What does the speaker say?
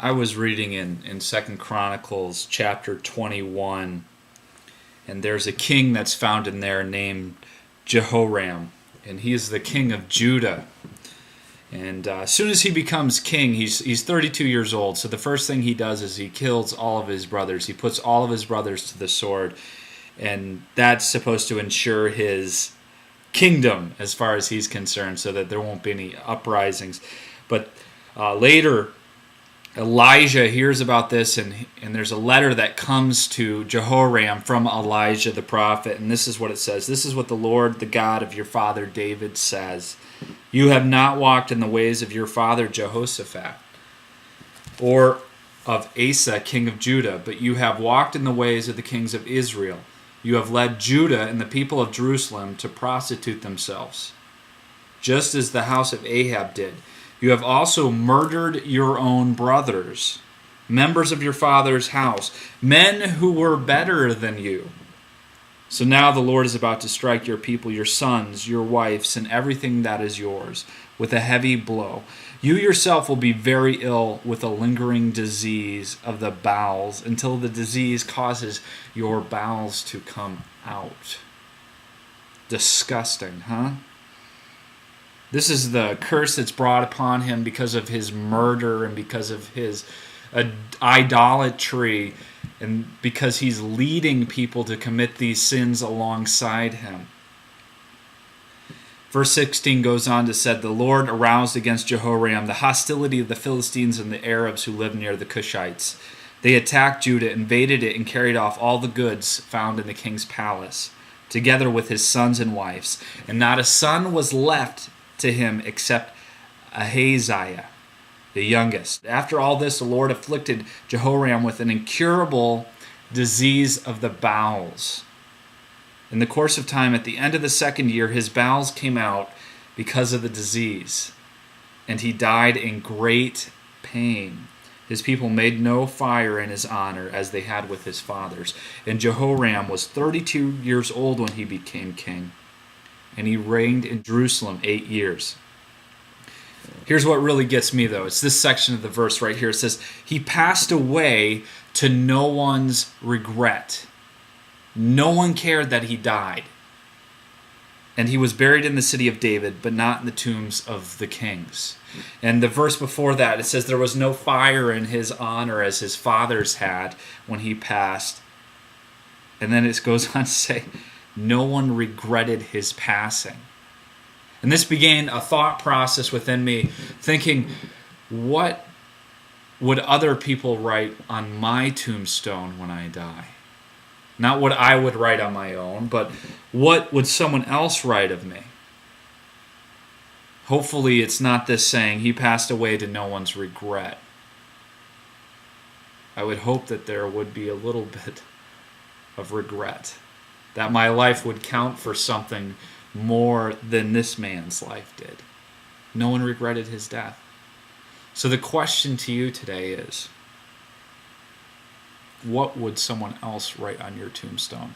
I was reading in 2 Chronicles Chapter 21, and there's a king that's found in there named Jehoram, and he is the king of Judah. And as soon as he becomes king, he's 32 years old, so the first thing he does is he kills all of his brothers. He puts all of his brothers to the sword, and that's supposed to ensure his kingdom as far as he's concerned, so that there won't be any uprisings. But later, Elijah hears about this, and there's a letter that comes to Jehoram from Elijah the prophet, and this is what it says. This is what the Lord, the God of your father David says. You have not walked in the ways of your father Jehoshaphat, or of Asa, king of Judah, but you have walked in the ways of the kings of Israel. You have led Judah and the people of Jerusalem to prostitute themselves, just as the house of Ahab did. You have also murdered your own brothers, members of your father's house, men who were better than you. So now the Lord is about to strike your people, your sons, your wives, and everything that is yours, with a heavy blow. You yourself will be very ill with a lingering disease of the bowels, until the disease causes your bowels to come out. Disgusting, huh? This is the curse that's brought upon him because of his murder and because of his idolatry, and because he's leading people to commit these sins alongside him. Verse 16 goes on to say, the Lord aroused against Jehoram the hostility of the Philistines and the Arabs who lived near the Cushites. They attacked Judah, invaded it, and carried off all the goods found in the king's palace, together with his sons and wives. And not a son was left to him except Ahaziah, the youngest. After all this, the Lord afflicted Jehoram with an incurable disease of the bowels. In the course of time, at the end of the second year, his bowels came out because of the disease, and he died in great pain. His people made no fire in his honor as they had with his fathers. And Jehoram was 32 years old when he became king, and he reigned in Jerusalem 8 years. Here's what really gets me, though. It's this section of the verse right here. It says, he passed away to no one's regret. No one cared that he died. And he was buried in the city of David, but not in the tombs of the kings. And the verse before that, it says there was no fire in his honor as his fathers had when he passed. And then it goes on to say, no one regretted his passing. And this began a thought process within me, thinking, what would other people write on my tombstone when I die? Not what I would write on my own, but what would someone else write of me? Hopefully it's not this saying, he passed away to no one's regret. I would hope that there would be a little bit of regret, that my life would count for something more than this man's life did. No one regretted his death. So the question to you today is, what would someone else write on your tombstone?